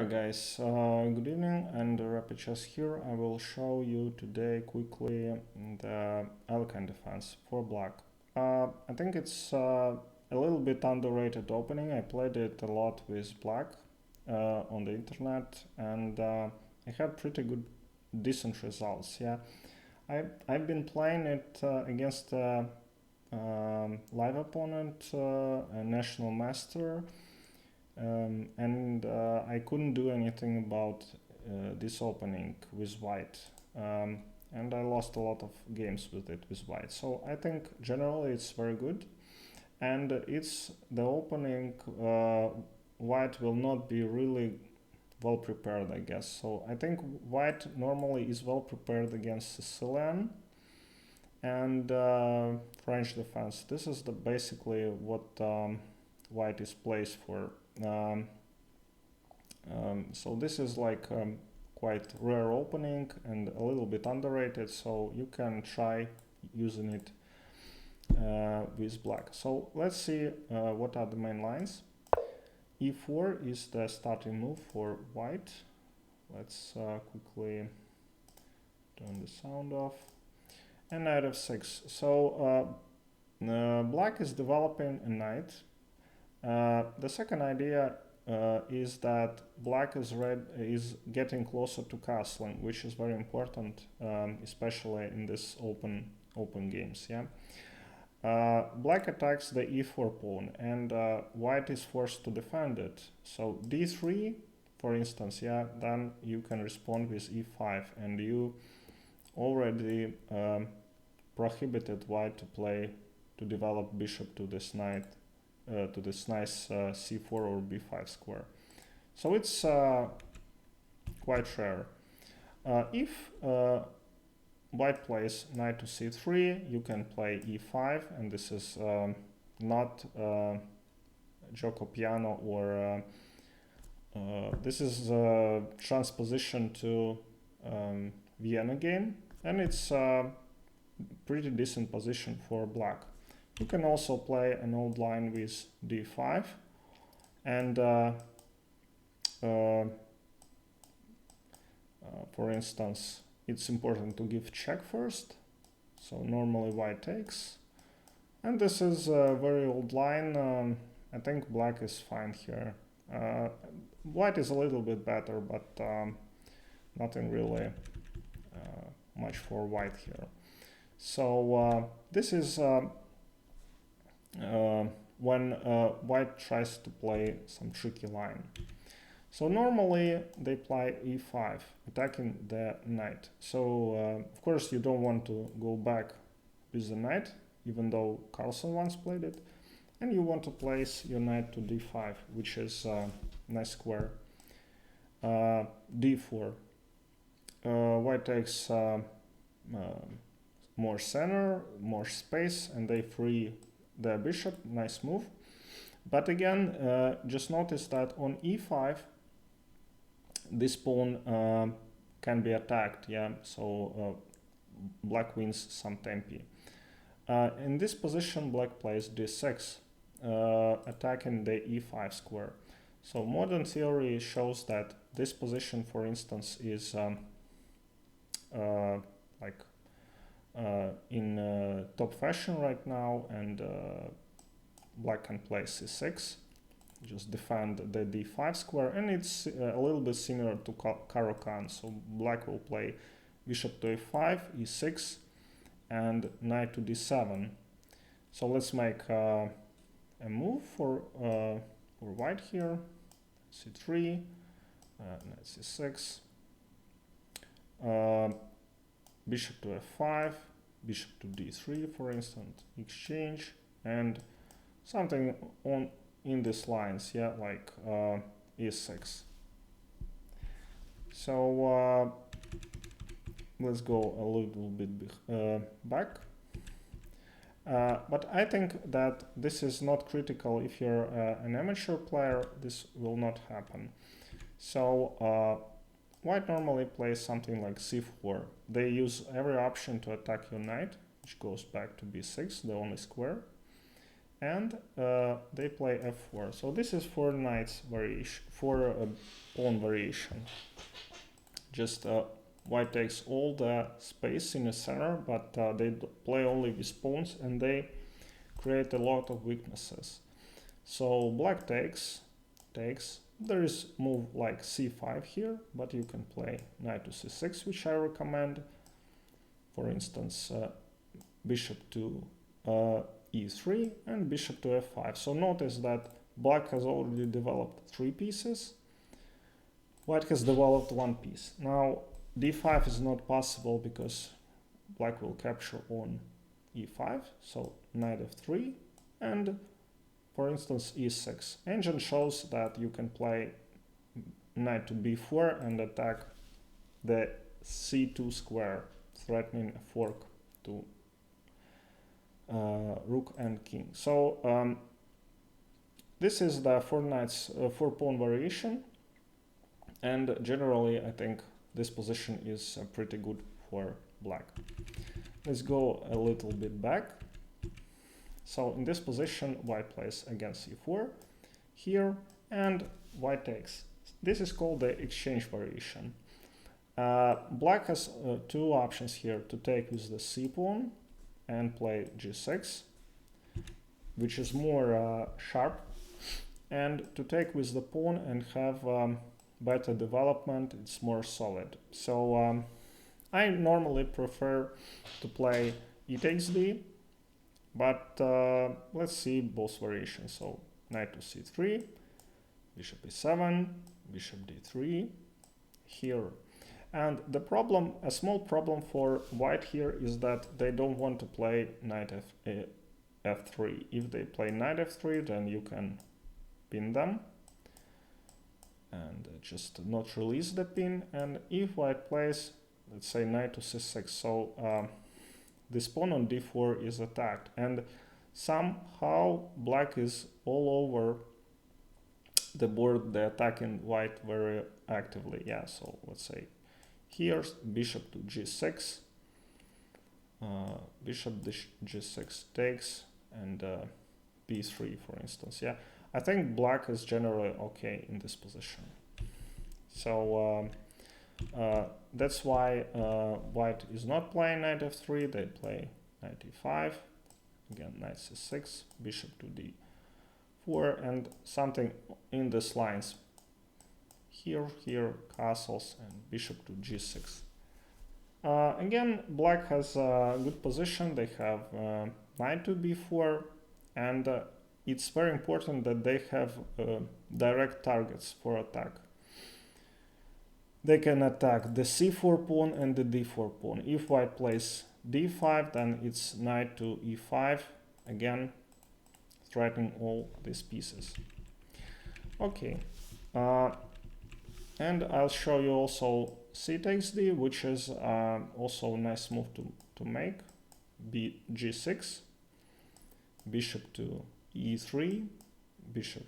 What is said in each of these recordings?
Alright guys, good evening, and Rapid Chess here. I will show you today quickly the Alekhine defense for black. I think it's a little bit underrated opening. I played it a lot with black on the internet, and I had pretty good, decent results. Yeah, I've been playing it against a live opponent, a national master. And I couldn't do anything about this opening with white, and I lost a lot of games with it with white. So I think generally it's very good, and it's the opening. White will not be really well prepared, I guess. So I think white normally is well prepared against Sicilian and French defense. This is basically what white is placed for. So this is like quite rare opening and a little bit underrated, so you can try using it with black. So let's see what are the main lines. E4 is the starting move for white. Let's quickly turn the sound off. And knight f6. So black is developing a knight. The second idea is that black is getting closer to castling, which is very important, especially in this open games. Yeah, black attacks the e4 pawn, and white is forced to defend it. So d3, for instance, yeah, then you can respond with e5, and you already prohibited white to develop bishop to this knight. To this nice c4 or b5 square. So it's quite rare. If white plays knight to c3, you can play e5, and this is not gioco piano, or this is a transposition to Vienna game, and it's a pretty decent position for black. You can also play an old line with d5, and for instance, it's important to give check first, so normally white takes, and this is a very old line. I think black is fine here. White is a little bit better, but nothing really much for white here. So this is when white tries to play some tricky line. So normally they play e5, attacking the knight. So of course you don't want to go back with the knight, even though Carlsen once played it, and you want to place your knight to d5, which is a nice square. d4. White takes more center, more space, and they free the bishop. Nice move. But again, just notice that on e5 this pawn can be attacked. Yeah, so black wins some tempi. In this position black plays d6, attacking the e5 square. So modern theory shows that this position, for instance, is like in top fashion right now, and black can play c6, just defend the d5 square, and it's a little bit similar to Caro-Kann. So black will play bishop to a5, e6, and knight to d7. So let's make a move for white here. c3, knight c6, bishop to f5, bishop to d3, for instance, exchange, and something in these lines, yeah, like e6. So let's go a little bit back. But I think that this is not critical. If you're an amateur player, this will not happen. So white normally plays something like c4. They use every option to attack your knight, which goes back to b6, the only square. and they play f4. So this is for knights variation, for pawn variation. Just white takes all the space in the center, but they play only with pawns, and they create a lot of weaknesses. So black takes. There is move like c5 here, but you can play knight to c6, which I recommend. For instance, bishop to e3 and bishop to f5. So notice that black has already developed 3 pieces. White has developed 1 piece. Now d5 is not possible because black will capture on e5. So knight f3 and, for instance, e6. Engine shows that you can play knight to b4 and attack the c2 square, threatening a fork to rook and king. So this is the 4 knights, 4 pawn variation, and generally I think this position is pretty good for black. Let's go a little bit back. So in this position, white plays against c4 here, and white takes. This is called the exchange variation. Black has 2 options here: to take with the c pawn and play g6, which is more sharp, and to take with the pawn and have better development. It's more solid. So I normally prefer to play e takes d, but let's see both variations. So knight to c3, bishop e7, bishop d3 here. And the problem, a small problem for white here, is that they don't want to play knight f3. If they play knight f3, then you can pin them and just not release the pin. And if white plays, let's say, knight to c6, so this pawn on d4 is attacked, and somehow black is all over the board, they're attacking white very actively. Yeah, so let's say here's bishop to g6, bishop g6 takes, and b3, for instance. Yeah, I think black is generally okay in this position. So that's why white is not playing knight f3. They play knight e5, again knight c6, bishop to d4, and something in these lines. Here, castles, and bishop to g6. Again, black has a good position. They have knight to b4, and it's very important that they have direct targets for attack. They can attack the c4 pawn and the d4 pawn. If white plays d5, then it's knight to e5, again threatening all these pieces. Okay. And I'll show you also c takes d, which is also a nice move to make. g6, bishop to e3, bishop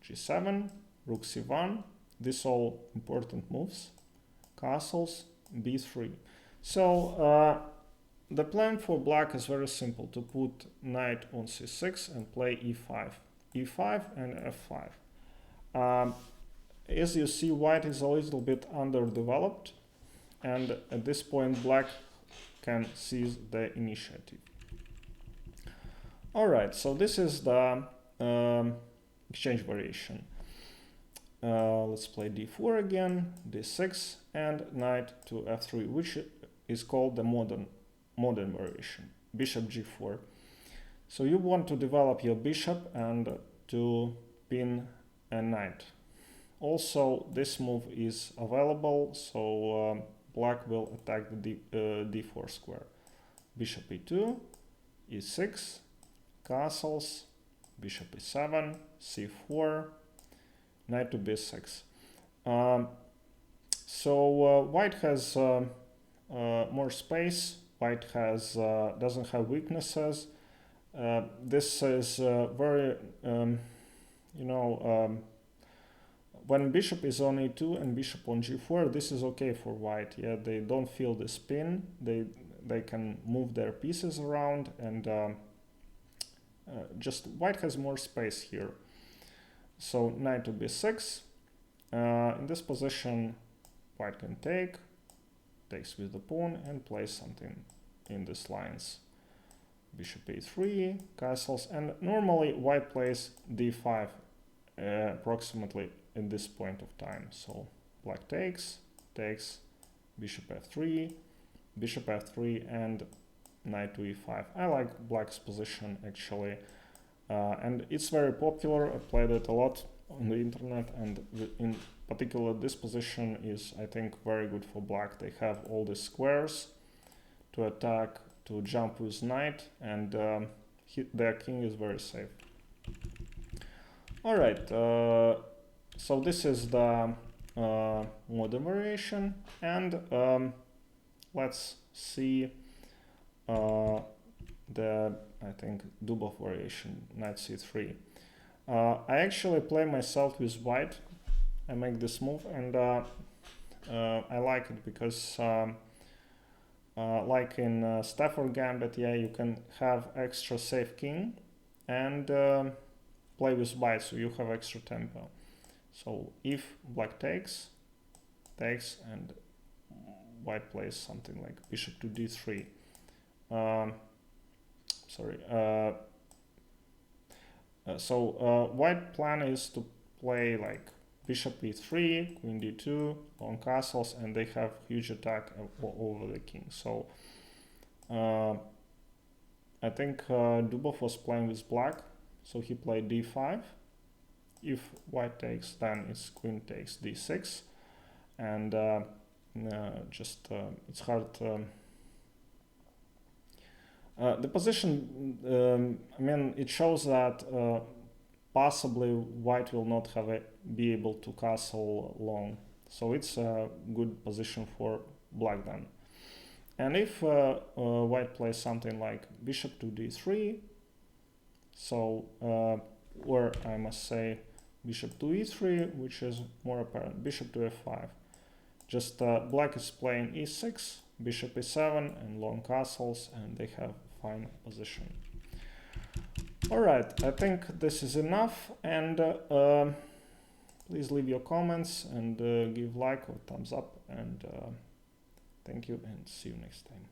g7, rook c1. These all important moves. Castles, b3. So the plan for black is very simple: to put knight on c6 and play e5, e5 and f5. As you see, white is a little bit underdeveloped, and at this point black can seize the initiative. Alright, so this is the exchange variation. Let's play d4 again, d6, and knight to f3, which is called the modern variation, bishop g4. So you want to develop your bishop and to pin a knight. Also, this move is available, so black will attack the d4 square. Bishop e2, e6, castles, bishop e7, c4, knight to b6. So white has more space. White has doesn't have weaknesses. This is very when bishop is on e2 and bishop on g4, this is okay for white. Yeah, they don't feel the spin. They can move their pieces around, and just white has more space here. So knight to b6. In this position, white can takes with the pawn and plays something in these lines. Bishop a3, castles, and normally white plays d5 approximately in this point of time. So black takes, bishop f3, and knight to e5. I like black's position actually, and it's very popular. I played it a lot on the internet, and in particular this position is, I think, very good for black. They have all the squares to attack, to jump with knight, and their king is very safe. Alright, so this is the modern variation, and let's see the, I think, Dubov variation, knight c3. I actually play myself with white. I make this move, and I like it because like in Stafford Gambit, yeah, you can have extra safe king and play with white, so you have extra tempo. So if black takes, and white plays something like bishop to d3. White plan is to play like bishop e3, queen d2, on castles, and they have huge attack over the king. So I think Dubov was playing with black, so he played d5. If white takes, then it's queen takes d6, and it's hard. The position, I mean, it shows that possibly white will not be able to castle long, so it's a good position for black then. And if white plays something like bishop to d3, so or I must say bishop to e3, which is more apparent, bishop to f5. Just black is playing e6, bishop e7, and long castles, and they have fine position. Alright, I think this is enough, and please leave your comments and give like or thumbs up, and thank you, and see you next time.